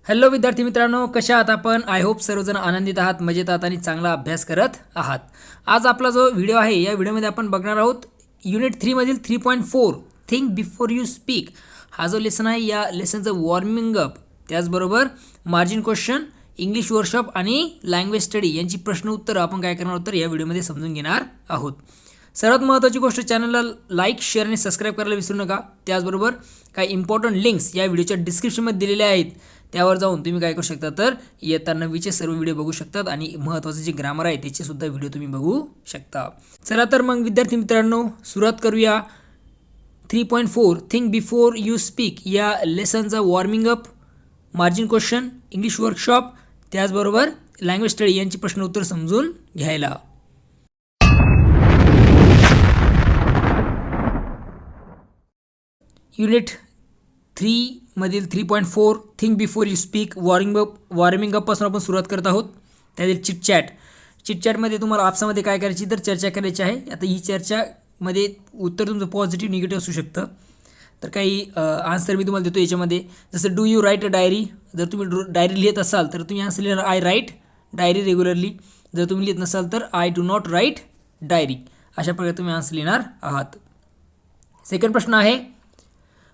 Hello विद्यार्थी मित्रांनो, कशा आहात आपण? आय होप सर्वजण आनंदित आहात, मजेत आहात आणि चांगला अभ्यास करत आहात. आज आपला जो व्हिडिओ आहे या व्हिडिओमध्ये आपण बघणार आहोत युनिट 3 मधील 3.4 थिंक बिफोर यू स्पीक. हा जो लेसन आहे या लेसनचं वॉर्मिंग अप, त्याचबरोबर मार्जिन क्वेश्चन, इंग्लिश वर्कशॉप आणि लँग्वेज स्टडी यांची प्रश्न उत्तरं आपण काय करणार आहोत तर या व्हिडिओमध्ये समजून घेणार आहोत. सर्वात महत्त्वाची गोष्ट, चॅनलला लाईक, शेअर आणि सबस्क्राईब करायला विसरू नका. त्याचबरोबर काही इम्पॉर्टंट लिंक्स या व्हिडिओच्या डिस्क्रिप्शनमध्ये दिलेल्या आहेत, त्यावर जाऊन तुम्ही काय करू शकता तर इयत्ता 9वीचे सर्व व्हिडिओ बघू शकतात आणि महत्त्वाचं जे ग्रामर आहे त्याचे सुद्धा व्हिडिओ तुम्ही बघू शकता. चला तर मग विद्यार्थी मित्रांनो, सुरुवात करूया 3.4 थिंक बिफोर यू स्पीक या लेसनचा warming up, margin question, English workshop, त्याचबरोबर लँग्वेज स्टडी यांची प्रश्न उत्तर समजून घ्यायला. युनिट 3 मधील 3.4 think before you speak warming अपपासून आपण सुरुवात करत आहोत. त्यातील चिटचॅटमध्ये तुम्हाला आपसामध्ये काय करायची तर चर्चा करायची आहे. आता ही चर्चामध्ये उत्तर तुमचं पॉझिटिव्ह निगेटिव्ह असू शकतं. तर काही आन्सर मी तुम्हाला देतो याच्यामध्ये. जसं do you right a diary, जर तुम्ही डायरी लिहित असाल तर तुम्ही आन्सर लिहिणार आय राईट डायरी रेग्युलरली. जर तुम्ही लिहित नसाल तर I do not write diary. अशा प्रकारे तुम्ही आन्सर लिहिणार आहात. सेकंड प्रश्न आहे,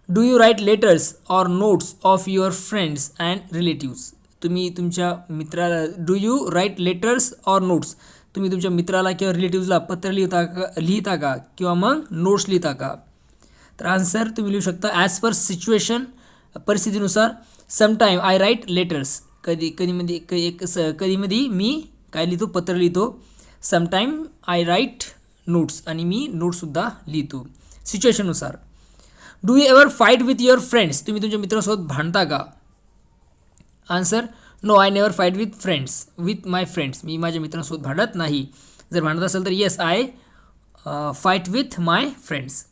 do you write letters or notes of your friends and relatives. तुम्ही तुमच्या मित्राला do you write letters or notes, तुम्ही तुमच्या मित्राला किंवा रिलेटिव्सला पत्र लिहिता का किंवा मग नोट्स लिहिता का. तर आन्सर तुम्ही लिहू शकता ॲज पर सिच्युएशन, परिस्थितीनुसार. समटाईम आय राईट लेटर्स, कधीमध्ये मी काय लिहितो, पत्र लिहितो. समटाईम आय राईट नोट्स, आणि मी नोट्ससुद्धा लिहितो सिच्युएशननुसार. Do you ever fight with your friends, तुम्ही तुमच्या मित्रांसोबत भांडता का. Answer no I never fight with my friends, मी माझ्या मित्रांसोबत भांडत नाही. जर भांडत असेल तर yes I fight with my friends.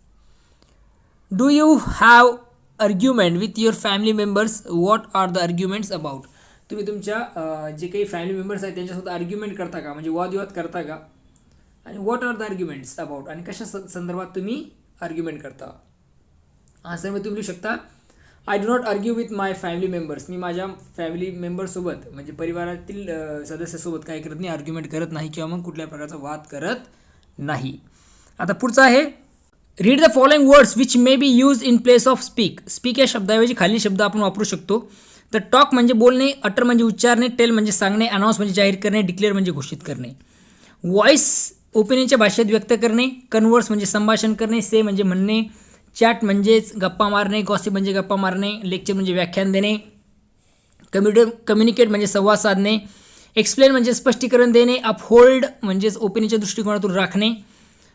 Do you have argument with your family members, what are the arguments about. तुम्ही तुमच्या जे काही फॅमिली मेंबर्स आहेत त्यांच्यासोबत आर्ग्युमेंट करता का, म्हणजे वादविवाद करता का. आणि what are the arguments about, आणि कशा संदर्भात तुम्ही आर्ग्युमेंट करता. आन्सरमध्ये तुम्ही लिहू शकता I do not argue with my family members, मी माझ्या फॅमिली मेंबर्ससोबत म्हणजे परिवारातील सदस्यासोबत काय करत नाही, आर्ग्युमेंट करत नाही किंवा मग कुठल्या प्रकारचा वाद करत नाही. आता पुढचा आहे, read the following words which may be use in place of speak. Speak या शब्दाऐवजी खालील शब्द आपण वापरू शकतो. तर टॉक म्हणजे बोलणे, अटर म्हणजे उच्चारणे, टेल म्हणजे सांगणे, अनाऊन्स म्हणजे जाहीर करणे, डिक्लेअर म्हणजे घोषित करणे. व्हॉइस ओपिनियनच्या भाषेत व्यक्त करणे, कन्वर्स म्हणजे संभाषण करणे, से म्हणजे म्हणणे, चॅट म्हणजेच गप्पा मारणे, गॉसिप म्हणजे गप्पा मारणे, लेक्चर म्हणजे व्याख्यान देणे, कम्युनिकेट म्हणजे संवाद साधणे, एक्सप्लेन म्हणजे स्पष्टीकरण देणे, अपहोल्ड म्हणजेच ओपिनियनच्या दृष्टिकोनातून राखणे,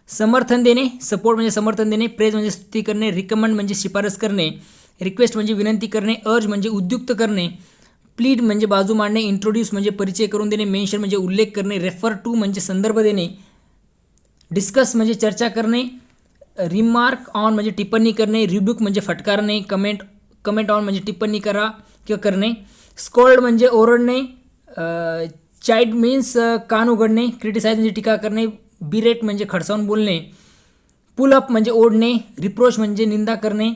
समर्थन देणे, सपोर्ट म्हणजे समर्थन देणे, प्रेज म्हणजे स्तुती करणे, रिकमेंड म्हणजे शिफारस करणे, रिक्वेस्ट म्हणजे विनंती करणे, अर्ज म्हणजे उद्युक्त करणे, प्लीड म्हणजे बाजू मांडणे, इंट्रोड्यूस म्हणजे परिचय करून देणे, मेन्शन म्हणजे उल्लेख करणे, रेफर टू म्हणजे संदर्भ देणे, डिस्कस म्हणजे चर्चा करणे, रिमार्क ऑन म्हणजे टिप्पणी करणे, रिब्युक म्हणजे फटकारणे, कमेंट ऑन म्हणजे टिप्पणी करा किंवा करणे, स्कोल्ड म्हणजे ओरडणे, चाइल्ड मीन्स कान उघडणे, क्रिटिसाइज म्हणजे टीका करणे, बिरेट म्हणजे खडसावून बोलणे, पुल अप म्हणजे ओढणे, रिप्रोच म्हणजे निंदा करणे,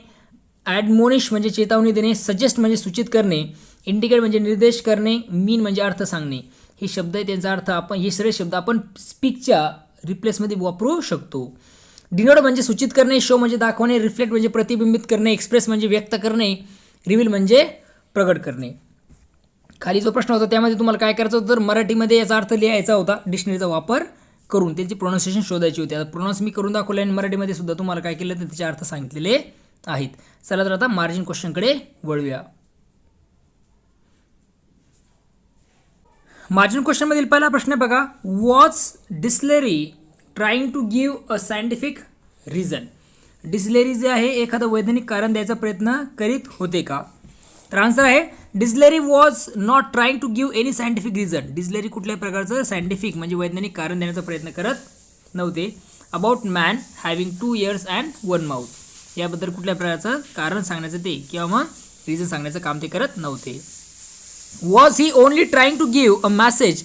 ॲडमोनिश म्हणजे चेतावणी देणे, सजेस्ट म्हणजे सूचित करणे, इंडिकेट म्हणजे निर्देश करणे, मीन म्हणजे अर्थ सांगणे. हे शब्द आहे, त्यांचा अर्थ आपण हे सगळे शब्द आपण स्पीकच्या रिप्लेसमध्ये वापरू शकतो. डिनोट म्हणजे सूचित करणे, शो म्हणजे दाखवणे, रिफ्लेक्ट म्हणजे प्रतिबिंबित करणे, एक्सप्रेस म्हणजे व्यक्त करणे, रिव्हील म्हणजे प्रगट करणे. खाली जो प्रश्न होता त्यामध्ये तुम्हाला काय करायचं होतं तर मराठीमध्ये याचा अर्थ लिहायचा होता, डिक्शनरीचा वापर करून त्यांची प्रोनाऊन्सिएशन शोधायची होती. आता प्रोनाऊन्स मी करून दाखवले आणि मराठीमध्ये सुद्धा तुम्हाला काय केलं तर त्याचे अर्थ सांगितलेले आहेत. चला तर आता मार्जिन क्वेश्चनकडे वळूया. मार्जिन क्वेश्चनमधील पहिला प्रश्न बघा, was Dislery trying to give a scientific reason. Dislery जे आहे एखादं वैज्ञानिक कारण द्यायचा प्रयत्न करीत होते का. तर आन्सर आहे Dislery was not trying to give any scientific reason. Dislery कुठल्याही प्रकारचं सायंटिफिक म्हणजे वैज्ञानिक कारण देण्याचा प्रयत्न करत नव्हते. About man having 2 ears and 1 mouth, याबद्दल कुठल्या प्रकारचं कारण सांगण्याचं ते किंवा मग रिझन सांगण्याचं काम ते करत नव्हते. Was he only trying to give a message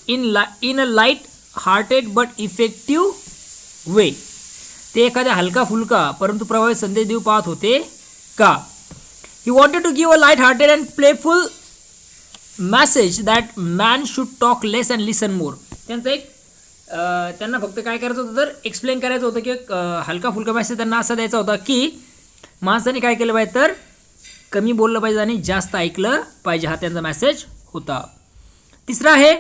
in a light hearted but effective way. ते एखाद्या हलका फुलका परंतु प्रभावी संदेश देऊ पाहत होते का. He wanted to give a light hearted and playful message that man should talk less and listen more. त्यांचं एक त्यांना फक्त काय करायचं होतं तर एक्सप्लेन करायचं होतं की हलका फुलका मॅसेज त्यांना असा द्यायचा होता की माणसाने काय केलं पाहिजे तर कमी बोललं पाहिजे आणि जास्त ऐकलं पाहिजे. हा त्यांचा मॅसेज होता. तिसरा आहे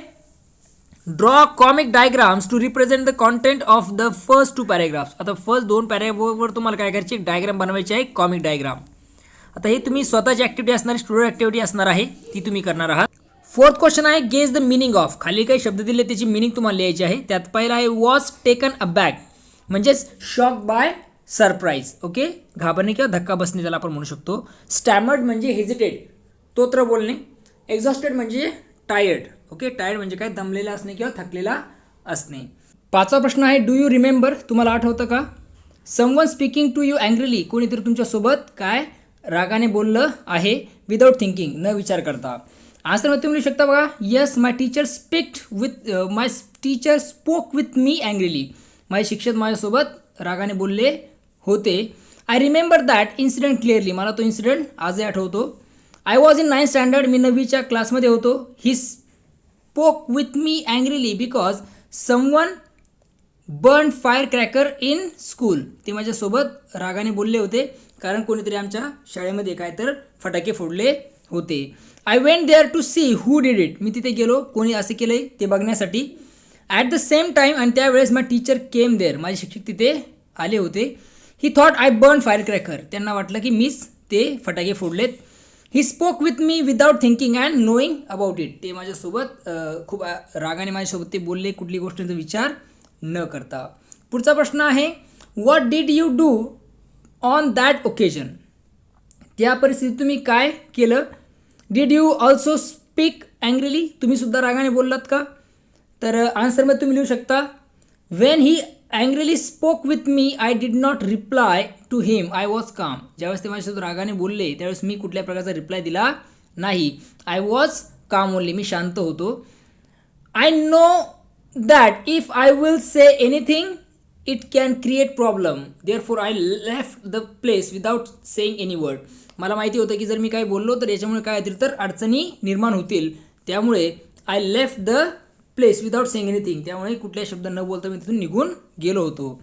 draw comic diagrams to represent the content of the first 2 paragraphs. आता फर्स्ट 2 पॅरेग्राफवर तुम्हाला काय करायची एक डायग्राम बनवायची आहे, कॉमिक डायग्राम. आता हे तुम्ही स्वतःची ॲक्टिव्हिटी असणारी स्टुडिओ ॲक्टिव्हिटी असणार आहे, ती तुम्ही करणार आहात. फोर्थ क्वेश्चन आहे गेस द मिनिंग ऑफ. खाली काही शब्द दिले त्याची मिनिंग तुम्हाला लिहायची आहे. त्यात पहिला आहे वॉज टेकन अ बॅक म्हणजेच शॉक बाय सरप्राईज. ओके, घाबरणे किंवा धक्का बसणे त्याला आपण म्हणू शकतो. स्टॅमर्ड म्हणजे हेजिटेट, तोत्र बोलणे. एक्झॉस्टेड म्हणजे टायर्ड. ओके, टायर्ड म्हणजे काय दमलेला असणे किंवा थकलेला असणे. पाचवा प्रश्न आहे डू यू रिमेंबर. तुम्हाला आठवतं का. Someone speaking to you angrily. कोणीतरी तुमच्यासोबत काय रागाने बोललं आहे विदाऊट थिंकिंग, न विचार करता. आन्सरमध्ये तुम्ही लिहू शकता बघा. Yes my teacher spoke with me angrily. माझे शिक्षक माझ्यासोबत रागाने बोलले होते. I remember that incident clearly. मला तो इन्सिडेंट आजही आठवतो. I was in 9th standard. मी 9वीच्या क्लासमध्ये होतो. He spoke with me angrily because someone burn fire cracker in school. ते माझ्यासोबत रागाने बोलले होते कारण कोणीतरी आमच्या शाळेमध्ये काय तर फटाके फोडले होते. I went there to see who did it. मी तिथे गेलो कोणी असे केलं आहे ते बघण्यासाठी. ॲट द सेम टाईम आणि त्यावेळेस माय टीचर केम देअर. माझे शिक्षक तिथे आले होते. He thought I burn fire cracker. त्यांना वाटलं की मीच ते फटाके फोडलेत. He spoke with me without thinking and knowing about it. ते माझ्यासोबत खूप रागाने माझ्यासोबत ते बोलले कुठली गोष्टींचा विचार न करता. पुढचा प्रश्न आहे what did you do on that occasion. त्या परिस्थितीत तुम्ही काय केलं. Did you also speak angrily. तुम्ही सुद्धा रागाने बोललात का. तर आन्सरमध्ये तुम्ही लिहू शकता when he angrily spoke with me I did not reply to him I was calm. ज्यावेळेस ते माझ्यासोबत रागाने बोलले त्यावेळेस मी कुठल्या प्रकारचा रिप्लाय दिला नाही. आय वॉज काम ओनली. मी शांत होतो. I know that if I will say anything it can create problem therefore I left the place without saying any word. मला माहिती होतं की जर मी काय बोललो तर याच्यामुळे काय होतील तर अडचणी निर्माण होतील. त्यामुळे I left the place without saying anything. त्यामुळे कुठल्याही शब्द न बोलता मी तिथून निघून गेलो होतो.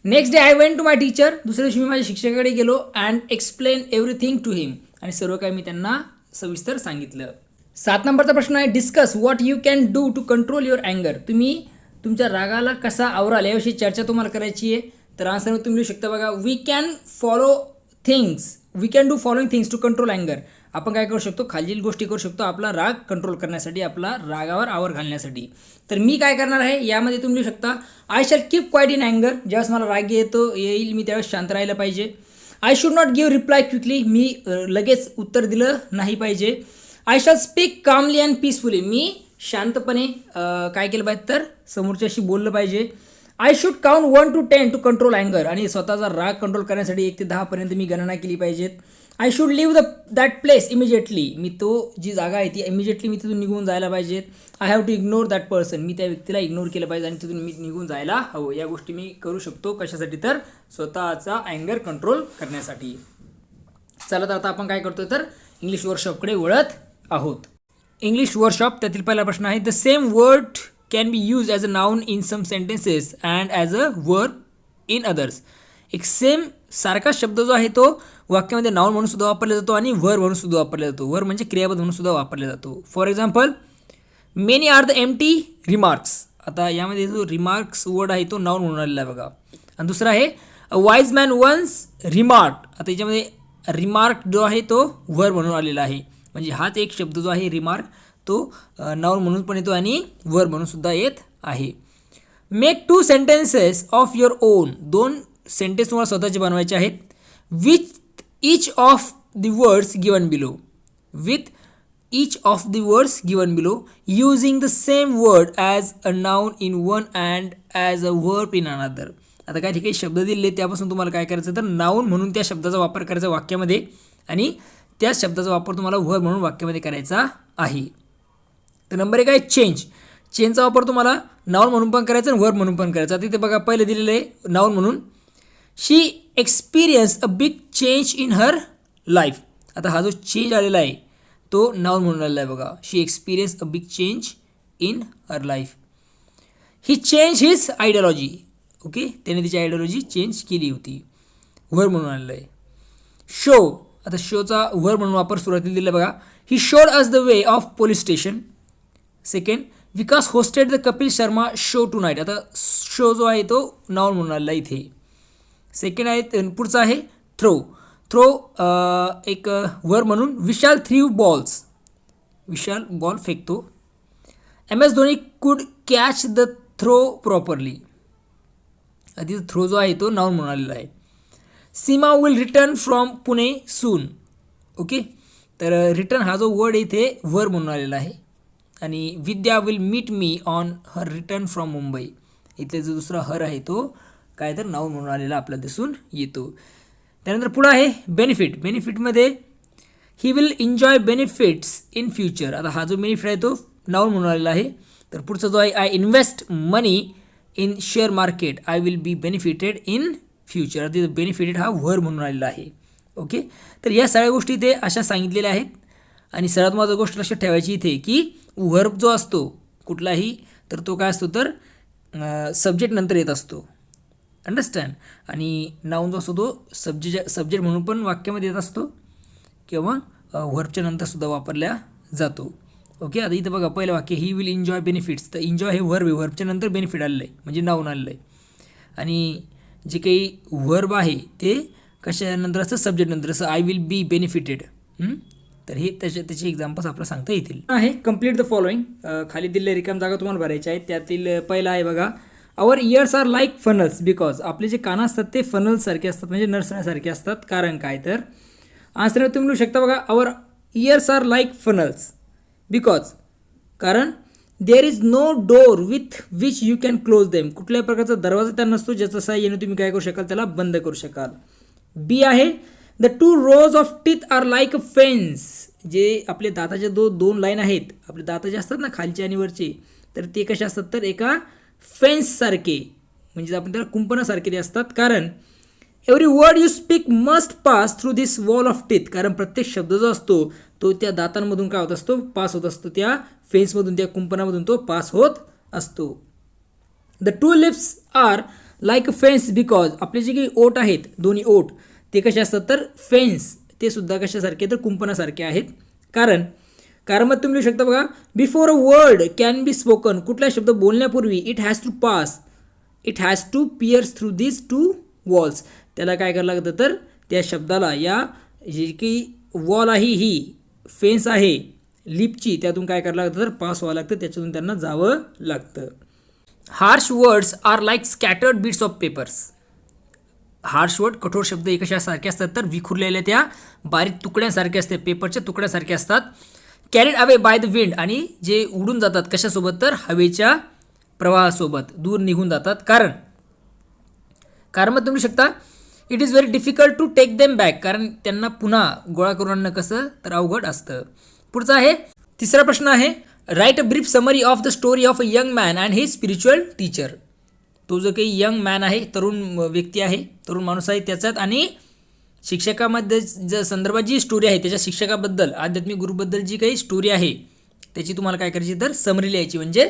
Next day I went to my teacher. दुसऱ्या दिवशी मी माझ्या शिक्षकाकडे गेलो and explain everything to him. आणि सर्व काही मी त्यांना सविस्तर सांगितलं. 7 नंबरचा प्रश्न आहे discuss what you can do to control your अँगर. तुम्ही तुमच्या रागाला कसा आवराल याविषयी चर्चा तुम्हाला करायची आहे. तर आन्सरमध्ये तुम्ही लिहू शकता बघा we can do following things to control अँगर. आपण काय करू शकतो खालील गोष्टी करू शकतो आपला राग कंट्रोल करण्यासाठी, आपला रागावर आवर घालण्यासाठी. तर मी काय करणार आहे यामध्ये तुम्ही लिहू शकता I shall keep quiet in अँगर. ज्यावेळेस मला राग येईल मी त्यावेळेस शांत राहायला पाहिजे. I should not give reply quickly. मी लगेच उत्तर दिलं नाही पाहिजे. I shall speak calmly and peacefully. मी शांतपणे काय केलं पाहिजे तर समोरच्याशी बोललं पाहिजे. I should count 1 to 10 to control अँगर. आणि स्वतःचा राग कंट्रोल करण्यासाठी 1 ते 10 पर्यंत मी गणना केली पाहिजेत. I should leave that place immediately. मी तो जी जागा आहे ती इमिजिएटली मी तिथून निघून जायला पाहिजेत. I have to ignore that person. मी त्या व्यक्तीला इग्नोर केलं पाहिजे आणि तिथून मी निघून जायला हवं. या गोष्टी मी करू शकतो कशासाठी तर स्वतःचा अँगर कंट्रोल करण्यासाठी. चला तर आता आपण काय करतोय तर इंग्लिश वर्कशॉपकडे वळत आहोत. इंग्लिश वर्कशॉप त्यातील पहिला प्रश्न आहे the same word can be use as a noun in some sentences and as a verb in others. एक सेम सारखा शब्द जो आहे तो वाक्यामध्ये नाउन म्हणून सुद्धा वापरला जातो आणि वर्ब म्हणून सुद्धा वापरला जातो. वर्ब म्हणजे क्रियापद म्हणून सुद्धा वापरला जातो. For example many are the empty remarks. आता यामध्ये जो रिमार्क्स वर्ड आहे तो नाउन म्हणून आलेला आहे बघा. आणि दुसरा आहे अ वाईज मॅन वन्स रिमार्क. आता याच्यामध्ये रिमार्क जो आहे तो वर्ब म्हणून आलेला आहे. म्हणजे हाच एक शब्द जो आहे रिमार्क तो नाउन म्हणून पण येतो आणि वर्ब म्हणून सुद्धा येत आहे. Make 2 sentences of your on. 2 sentence तुम्हाला स्वतःचे बनवायचे आहेत. With each of the words given below. With each of the words given below using the same word as a noun in one and as a verb in another. आता काही ठिकाणी शब्द दिले त्यापासून तुम्हाला काय करायचं तर नाउन म्हणून त्या शब्दाचा वापर करायचा वाक्यामध्ये आणि त्या शब्दाचा वापर तुम्हाला वर्ब म्हणून वाक्यामध्ये करायचा आहे. तर नंबर 1 आहे चेंज. चेंजचा वापर तुम्हाला नाउन म्हणून पण करायचा आणि वर्ब म्हणून पण करायचा. तिथे बघा पहिले दिलेलं आहे नाउन म्हणून she experience a big change in her life. आता हा जो चेंज आलेला आहे तो नाऊन म्हणून आलेला आहे बघा. She experience a big change in her life. He change his ideology. Okay, त्याने तिची आयडियॉलॉजी चेंज केली होती. व्हर म्हणून आलेलं आहे. शो, आता शोचा व्हर म्हणून वापर सुरुवातीला दिला बघा. He showed us the way of police station. Second, Vikas hosted the Kapil Sharma show tonight. आता शो जो आहे तो नाऊन म्हणून आलेला इथे. सेकंड आहे, पुढचा आहे थ्रो. थ्रो एक व्हर म्हणून. Vishal threw balls. Vishal ball फेकतो. MS Dhoni could catch the throw properly. आधी थ्रो जो आहे तो नाऊन म्हणून आलेला आहे. Seema will return from Pune soon. Okay, तर रिटर्न हा जो वर्ड इथे व्हर म्हणून आलेला आहे. आणि Vidya will meet me on her return from Mumbai. इथे जो दुसरा हर आहे तो काय तर नाऊन म्हणून आलेला आपल्याला दिसून येतो. त्यानंतर पुढं आहे बेनिफिट. बेनिफिटमध्ये he will enjoy benefits in future. आता हा जो बेनिफिट आहे तो नाऊन म्हणून आलेला आहे. तर पुढचा जो आहे, I invest money in share market I will be benefited in future. आता बेनिफिटेड हा व्हर म्हणून आलेला आहे. ओके, तर या सगळ्या गोष्टी ते अशा सांगितलेल्या आहेत. आणि सर्वात महत्त्वाची गोष्ट लक्षात ठेवायची इथे की व्हर्ब जो असतो कुठलाही तर तो काय असतो तर सब्जेक्ट नंतर येत असतो. अंडरस्टँड. आणि नाऊन जो असतो तो सब्जेक्ट म्हणून पण वाक्यामध्ये येत असतो किंवा व्हर्बच्या नंतरसुद्धा वापरल्या जातो. ओके, आता इथं बघा पहिलं वाक्य, ही विल एन्जॉय बेनिफिट्स. तर एन्जॉय हे व्हर्ब आहे, व्हर्बच्या नंतर बेनिफिट आलेलं आहे म्हणजे नाऊन आलेलं आहे. आणि जे काही व्हर्ब आहे ते कशानंतर असतं, सब्जेक्ट नंतर. असं आय विल बी बेनिफिटेड. तर हे त्याचे एक्झाम्पल्स आपल्याला सांगता येतील. आहे कम्प्लीट द फॉलोइंग. खाली दिलेल्या रिकाम जागा तुम्हाला भरायच्या आहेत. त्यातील पहिला आहे बघा, our ears are like funnels because. आपले जे कानं असतात ते फनल्ससारखे असतात म्हणजे नरसण्यासारखे असतात. कारण काय तर आन्सर तुम्ही लिहू शकता बघा, our ears are like funnels because. कारण there is no door with which you can close them. कुठल्याही प्रकारचा दरवाजा त्यांना नसतो ज्याचा साहाय्याने तुम्ही काय करू शकाल, त्याला बंद करू शकाल. बी आहे, the 2 rows of teeth are like a fence. जे आपले दाताचे दोन लाईन आहेत, आपले दात जे असतात ना खालचे आणि वरचे, तर ते कसे असतात तर एका फेन्ससारखे म्हणजे आपण त्याला कुंपणासारखे ते असतात. कारण every word you speak must pass through this wall of teeth. कारण प्रत्येक शब्द जो असतो तो त्या दातांमधून काय होत असतो, पास होत असतो. त्या फेन्समधून, त्या कुंपणामधून तो पास होत असतो. The 2 lips are like a fence because. आपले जे काही ओठ आहेत, दोन्ही ओठ, ते कसे असतात तर फेन्स. ते सुद्धा कशासारखे तर कुंपणासारखे आहेत. कारण मग तुम्ही लिहू शकता बघा, before a word can be spoken. कुठला शब्द बोलण्यापूर्वी it has to pierce through this 2 walls. त्याला काय करायला लागतं तर त्या शब्दाला, या जी की वॉल आहे, ही फेन्स आहे लिपची, त्यातून काय करायला लागतं तर पास व्हावं लागतं, त्याच्यातून त्यांना जावं लागतं. Harsh words are like scattered bits of papers. Harsh word, कठोर शब्द हे कशासारखे असतात तर विखुरलेल्या त्या बारीक तुकड्यांसारखे असते, पेपरच्या तुकड्यासारखे असतात. Carried away by the wind. आणि जे उडून जातात कशासोबत तर हवेच्या प्रवाहासोबत दूर निघून जातात. कारण मग तुम्ही शकता, it is very difficult to take them back. कारण त्यांना पुन्हा गोळा करून आणणं कसं तर अवघड असतं. पुढचा आहे, तिसरा प्रश्न आहे, right a brief summary of the story of a young man and his spiritual teacher. तो जो काही यंग मॅन आहे, तरुण व्यक्ती आहे, तरुण माणूस आहे, त्याच्यात आणि शिक्षकामध्ये संदर्भात जी स्टोरी आहे, त्याच्या शिक्षकाबद्दल, आध्यात्मिक गुरुबद्दल जी काही स्टोरी आहे त्याची तुम्हाला काय करायची तर समरी लिहायची. म्हणजे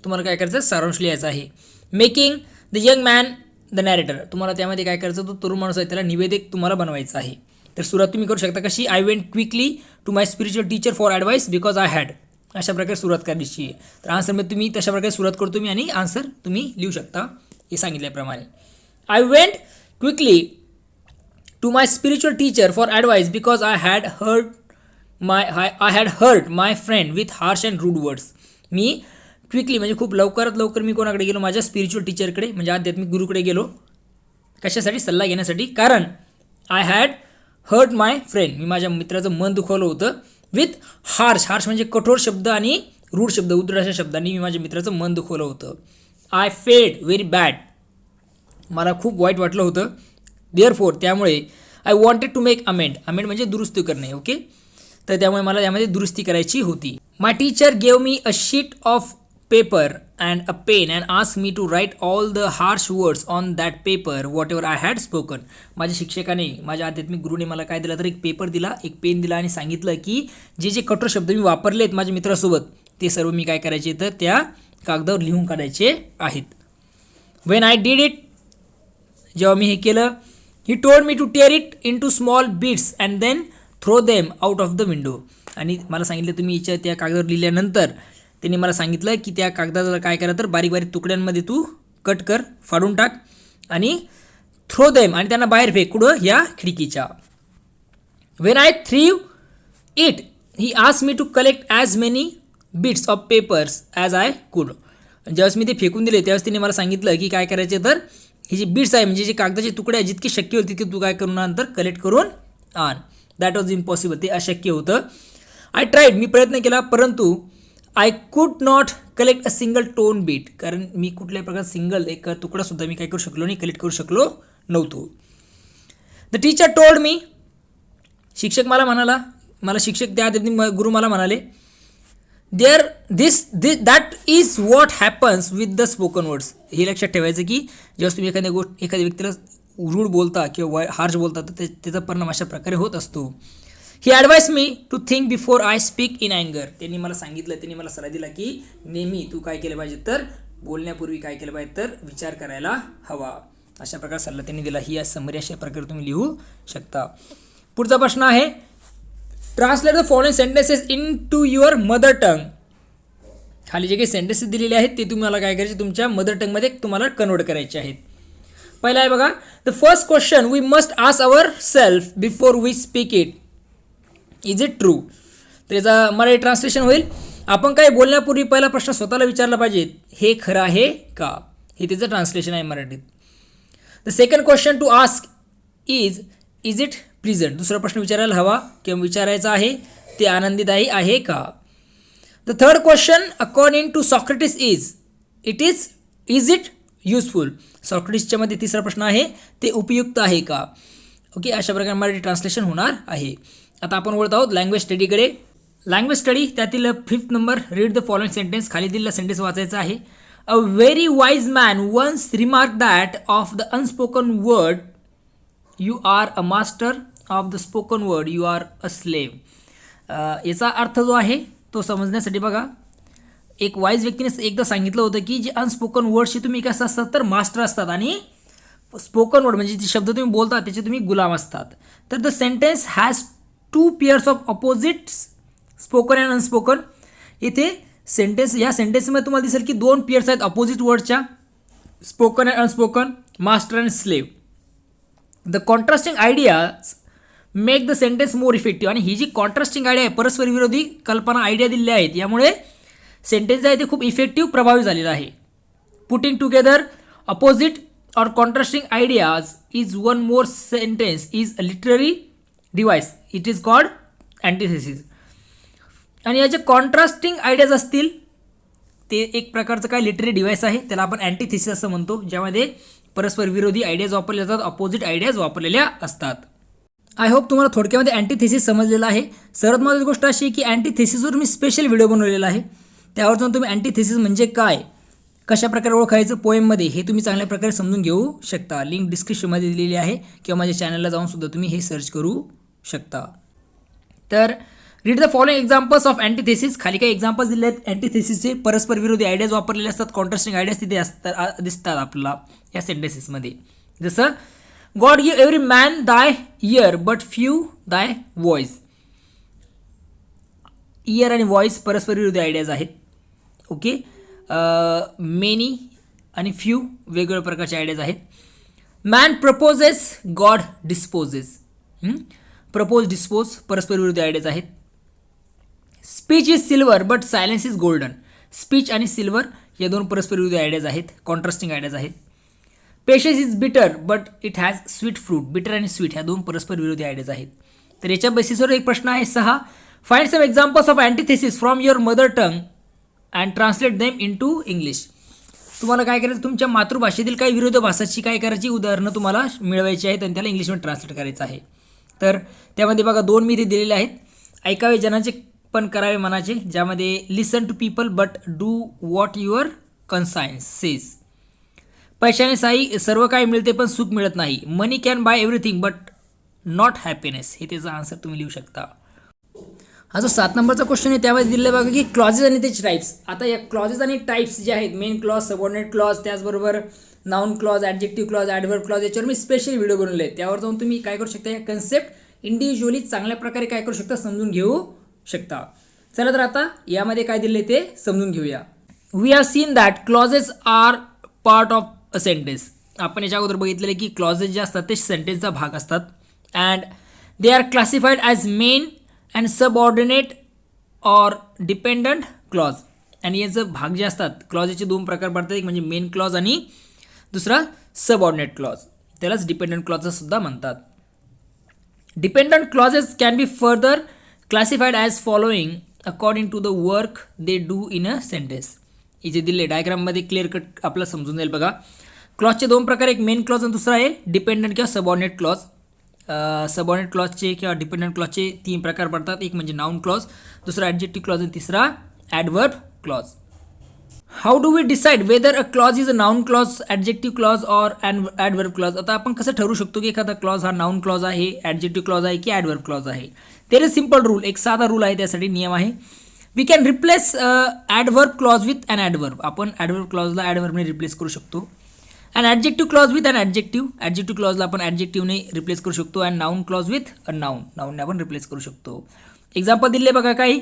तुम्हाला काय करायचं, सारांश लिहायचा आहे. Making the young man the narrator. तुम्हाला त्यामध्ये काय करायचं, तो तरुण माणूस आहे त्याला निवेदक तुम्हाला बनवायचा आहे. तर सुरुवात तुम्ही करू शकता कशी, I went quickly to my spiritual teacher for advice because I had. अशा प्रकारे सुरुवात करायची आहे. तर आन्सरमध्ये तुम्ही तशा प्रकारे सुरुवात करतो मी आणि आन्सर तुम्ही लिहू शकता हे सांगितल्याप्रमाणे. I went quickly to my spiritual teacher for advice because I had hurt my friend with harsh and rude words. मी क्विकली म्हणजे खूप लवकरात लवकर मी कोणाकडे गेलो, माझ्या स्पिरिच्युअल टीचरकडे म्हणजे आध्यात्मिक गुरुकडे गेलो. कशासाठी, सल्ला घेण्यासाठी. कारण I had hurt my friend, मी माझ्या मित्राचं मन दुखवलं होतं. विथ हार्श म्हणजे कठोर शब्द आणि रूढ शब्द, उद्धट अशा शब्दांनी मी माझ्या मित्राचं मन दुखवलं होतं. आय फेल्ट व्हेरी बॅड, मला खूप वाईट वाटलं होतं. देअरफोर त्यामुळे I wanted to make amend म्हणजे दुरुस्ती करणे. ओके, तर त्यामुळे मला यामध्ये दुरुस्ती करायची होती. My teacher gave me a sheet of paper and a pen and asked me to write all the harsh words on that paper whatever I had spoken. माझ्या शिक्षकाने, माझ्या आध्यात्मिक गुरुने मला काय दिला तर एक पेपर दिला, एक पेन दिला आणि सांगितलं की जे जे कठोर शब्द मी वापरलेत माझ्या मित्रासोबत ते सर्व मी काय करायचे तर त्या कागदावर लिहून काढायचे आहेत. When I did it, जेव्हा मी हे केलं, he told me to tear it into small bits and then throw them out of the window. आणि मला सांगितलं तुम्ही याच्या त्या कागदावर लिहिल्यानंतर त्यांनी मला सांगितलं की त्या कागदाला काय करा तर बारीक बारीक तुकड्यांमध्ये तू कट कर, फाडून टाक आणि थ्रो देम आणि त्यांना बाहेर फेक कुठं या खिडकीच्या. When I threw it he asked me to collect as many bits of papers as I could. ज्यावेळेस मी ते फेकून दिले त्यावेळेस तिने मला सांगितलं की काय करायचे तर ही जी बिट्स आहे म्हणजे जे कागदाचे तुकडे आहे जितके शक्य होते तितके तू काय करून नंतर कलेक्ट करून आण. दॅट वॉज इम्पॉसिबल, ते अशक्य होतं. आय ट्राईड, मी प्रयत्न केला परंतु I could not collect a single torn bit, कारण मी कुठल्याही प्रकार सिंगल एक तुकडासुद्धा मी काय करू शकलो नाही, कलेक्ट करू शकलो नव्हतो. द टीचर टोल्ड मी, शिक्षक मला म्हणाला, मला शिक्षक त्या गुरु मला म्हणाले that is what happens with the spoken words. हे लक्षात ठेवायचं की जेव्हा तुम्ही एखाद्या व्यक्तीला रूढ बोलता किंवा हार्श बोलता तर त्याचा परिणाम अशा प्रकारे होत असतो. He advise me to think before I speak in अँगर. त्यांनी मला सांगितलं, त्यांनी मला सल्ला दिला की नेहमी तू काय केलं पाहिजे तर बोलण्यापूर्वी काय केलं पाहिजे तर विचार करायला हवा. अशा प्रकारे सल्ला त्यांनी दिला. ही समरी अशा प्रकारे तुम्ही लिहू शकता. पुढचा प्रश्न आहे translate the following sentences into your mother tongue. खाली जे काही सेंटेन्सेस दिलेले आहेत ते तुम्हाला काय करायचे तुमच्या मदर टंगमध्ये तुम्हाला कन्वर्ट करायचे आहेत. पहिला आहे बघा, the first question we must ask our self before we speak it, is it true. त्याचा मराठी ट्रान्सलेशन होईल, आपण काय बोलण्यापूर्वी पहिला प्रश्न स्वतःला विचारला पाहिजे, हे खरं आहे का. हे त्याचं ट्रान्सलेशन आहे मराठीत. The second question to ask is it pleasant. दुसरा प्रश्न विचारायला हवा किंवा विचारायचा आहे ते आनंददायी आहे का. The third question according to Socrates is it useful. सॉक्रेटिसच्या मध्ये तिसरा प्रश्न आहे ते उपयुक्त आहे का. ओके, अशा प्रकारे मराठी ट्रान्सलेशन होणार आहे. आता आपण वळत आहोत लँग्वेज स्टडीकडे. लँग्वेज स्टडी त्यातील 5th number, read the following sentence. खाली दिलेला सेंटेन्स वाचायचा आहे. A very wise man once remark that of the unspoken word you are a master, of the spoken word you are a slave. याचा अर्थ जो आहे तो समजण्यासाठी बघा, एक वाईज व्यक्तीने एकदा सांगितलं होतं की जे अनस्पोकन वर्डशी तुम्ही कसं असतात तर मास्टर असतात आणि स्पोकन वर्ड म्हणजे जे शब्द तुम्ही बोलता त्याचे तुम्ही गुलाम असतात. तर the sentence has 2 pairs of opposites, spoken and unspoken. इथे या सेंटेन्समध्ये तुम्हाला दिसेल की 2 पेअर्स आहेत अपोजिट वर्डच्या, spoken and unspoken, master and slave. The contrasting ideas make the sentence more effective. आणि ही जी कॉन्ट्रास्टिंग आयडिया आहे, परस्पर विरोधी कल्पना आयडिया दिलेल्या आहेत, यामुळे सेंटेन्स आहे ते खूप इफेक्टिव्ह प्रभावी झालेलं आहे. पुटिंग टुगेदर अपोजिट और contrasting ideas is one more sentence is a literary device, it is called antithesis. आणि याचे कॉन्ट्रास्टिंग आयडियाज असतील ते एक प्रकारचं काय लिटररी डिवाइस आहे, त्याला आपण अँटिथेसिस असं म्हणतो, ज्यामध्ये परस्पर विरोधी आयडियाज वापरले जातात, अपोजिट आयडियाज वापरलेल्या असतात. आय होप तुम्हाला थोडक्यामध्ये अँटिथेसिस समजलेला आहे. सर्वात महत्त्वाची गोष्ट अशी आहे की अँटिथेसिसवर मी स्पेशल व्हिडिओ बनवलेला आहे, त्यावर जाऊन तुम्ही अँटिथेसिस म्हणजे काय, कशा प्रकारे ओळखायचं पोएममध्ये हे तुम्ही चांगल्या प्रकारे समजून घेऊ शकता. लिंक डिस्क्रिप्शनमध्ये दिलेली आहे किंवा माझ्या चॅनलला जाऊन सुद्धा तुम्ही हे सर्च करू शकता. तर read the following examples of antithesis. खाली काही एक्झाम्पल्स दिले आहेत अँटिथेसिसचे. परस्पर विरोधी आयडियाज वापरलेले असतात, कॉन्ट्रास्टिंग आयडियाज तिथे दिसतात आपल्याला या सेंटेन्सेसमध्ये. जसं गॉड गिव्ह एव्हरी मॅन दाय इयर बट फ्यू दाय व्हॉइस. इयर आणि व्हॉइस परस्पर विरोधी आयडियाज आहेत. ओके, मेनी आणि फ्यू वेगवेगळ्या प्रकारचे आयडियाज आहेत. Man proposes, God disposes. Propose, dispose परस्पर विरोधी आयडियाज आहेत. Speech is silver but silence is golden. Speech आणि सिल्वर या 2 परस्पर विरोधी आयडियाज आहेत, कॉन्ट्रास्टिंग आयडियाज आहेत. पेशन्स इज बिटर but it has sweet fruit. बिटर आणि स्वीट ह्या 2 परस्पर विरोधी आयडियाज आहेत. तर याच्या बेसिसवर एक प्रश्न आहे 6. Find some examples of antithesis from your mother tongue and translate them into English. तुम्हाला काय करायचं, तुमच्या मातृभाषेतील काही विरोधाभासाची काय करायची उदाहरणं तुम्हाला मिळवायची आहेत आणि त्याला इंग्लिशमध्ये ट्रान्सलेट करायचं आहे. तर त्यामध्ये बघा 2 मी इथे दिलेले आहेत. ऐकावे जनाचे पण करावे मनाचे, ज्यामध्ये listen to people but do what your conscience says. पैशाने सर्व काही मिळते पण सुख मिळत नाही. Money can buy everything but not happiness. हे त्याचा आन्सर तुम्ही लिहू शकता. हा जो 7 नंबरचा क्वेश्चन आहे त्यामध्ये दिलेलं बघा की क्लॉजेस आणि त्याचे टाईप्स. आता या क्लॉजेस आणि टाईप्स जे आहेत, मेन क्लॉज, सबऑर्डिनेट क्लॉज, त्याचबरोबर noun clause, adjective clause, adverb clause, याच्यावर मी स्पेशल व्हिडिओ बनवले आहेत. त्यावर जाऊन तुम्ही काय करू शकता, या कन्सेप्ट इंडिव्हिज्युअली चांगल्या प्रकारे काय करू शकता, समजून घेऊ शकता. चला तर आता यामध्ये काय दिले ते समजून घेऊया. We have seen that clauses are part of a sentence. आपण याच्या अगोदर बघितलेले की क्लॉजेस जे असतात ते सेंटेन्सचा भाग असतात. And they are classified as men and subordinate or dependent clause. आणि याचं भाग जे असतात क्लॉजेसचे 2 प्रकार पडतात, एक म्हणजे मेन क्लॉज आणि दुसरा सबऑर्डिनेट क्लॉज. त्यालाच डिपेंडंट क्लॉजेस सुद्धा म्हणतात. Dependent clauses can be further classified as following according to the work they do in a sentence. इथे दिले डायग्राममध्ये क्लिअर कट आपलं समजून जाईल बघा. क्लॉजचे 2 प्रकार, एक मेन क्लॉज आणि दुसरा आहे डिपेंडंट किंवा सबऑर्डिनेट क्लॉज. सबऑर्डिनेट क्लॉजचे किंवा डिपेंडंट क्लॉजचे 3 प्रकार पडतात, एक म्हणजे नाउन क्लॉज, दुसरा ॲडजेक्टिव्ह क्लॉज आणि तिसरा adverb clause. How do we decide whether a clause is a noun clause, adjective clause or adverb clause. आता आपण कसं ठरवू शकतो की एखादा क्लॉज हा नाउन क्लॉज आहे, ॲडजेक्टिव्ह क्लॉज आहे की ॲडव्हर्ब क्लॉज आहे. देर इज सिम्पल रूल, एक साधा रूल आहे, त्यासाठी नियम आहे. We can replace adverb clause with an adverb. आपण ॲडव्हर्ब क्लॉजला ॲडव्हर्बने रिप्लेस करू शकतो. And adjective clause with an adjective क्लॉजला आपण ॲडजेक्टिव्हने रिप्लेस करू शकतो. And noun clause with a नाउनने आपण रिप्लेस करू शकतो. एक्झाम्पल दिले बघा काही.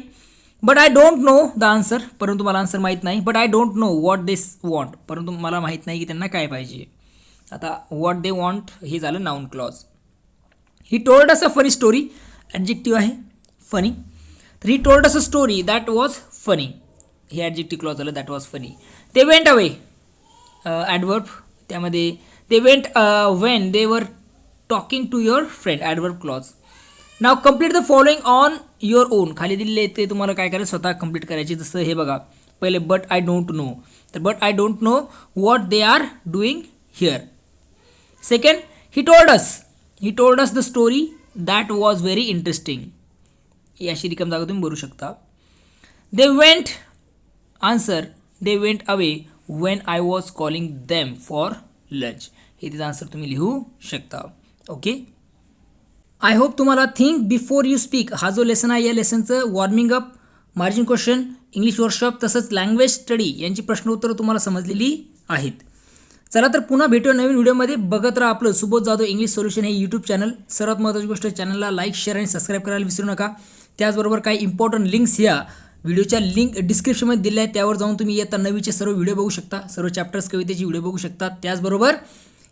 But I don't know the answer, परंतु मला आन्सर माहीत नाही. But I don't know what they want, परंतु मला माहीत नाही की त्यांना काय पाहिजे. आता वॉट दे वॉन्ट हे झालं noun clause. He told us a funny story, adjective आहे फनी. तर he told us a story that was funny, हे ॲडजेक्टिव्ह क्लॉज झालं that was funny. They went away, adverb, त्यामध्ये they went when they were talking to your friend, adverb clause. Now complete the following on your own. खाली दिलेले ते तुम्हाला काय करायचं, स्वतः कंप्लीट करायचे. जसं हे बघा, पहिले बट आय डोंट नो, तर but I don't know what they are doing here. Second, he told us the story that was very interesting. ही अशी रिकाम जागा तुम्ही भरू शकता. They went, answer, they went away when I was calling them for lunch. हे तिचा answer तुम्ही लिहू शकता. ओके, आय होप तुम्हाला थिंक बिफोर यू स्पीक हा जो लेसन आहे, या लेसनचं warming up, margin question, English workshop तसंच लँग्वेज स्टडी यांची प्रश्न उत्तरं तुम्हाला समजलेली आहेत. चला तर पुन्हा भेटूया नवीन व्हिडिओमध्ये. बघत राहा आपलं सुबोध जाधव इंग्लिश सोल्युशन हे यूट्यूब चॅनल. सर्वात महत्त्वाची गोष्ट, चॅनलला लाईक, शेअर आणि सबस्क्राईब करायला विसरू नका. त्याचबरोबर काही इम्पॉर्टंट लिंक्स ह्या व्हिडिओच्या लिंक डिस्क्रिप्शनमध्ये दिल्या आहेत, त्यावर जाऊन तुम्ही इयत्ता 9वीचे सर्व व्हिडिओ बघू शकता, सर्व चॅप्टर्स कवितेची व्हिडिओ बघू शकता. त्याचबरोबर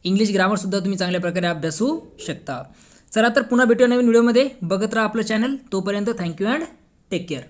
इंग्लिश ग्रामरसुद्धा तुम्ही चांगल्या प्रकारे अभ्यासू शकता. चला तर पुन्हा भेटूया नवीन व्हिडिओमध्ये. बघत राहा आपलं चॅनल. तोपर्यंत थँक्यू अँड टेक केअर.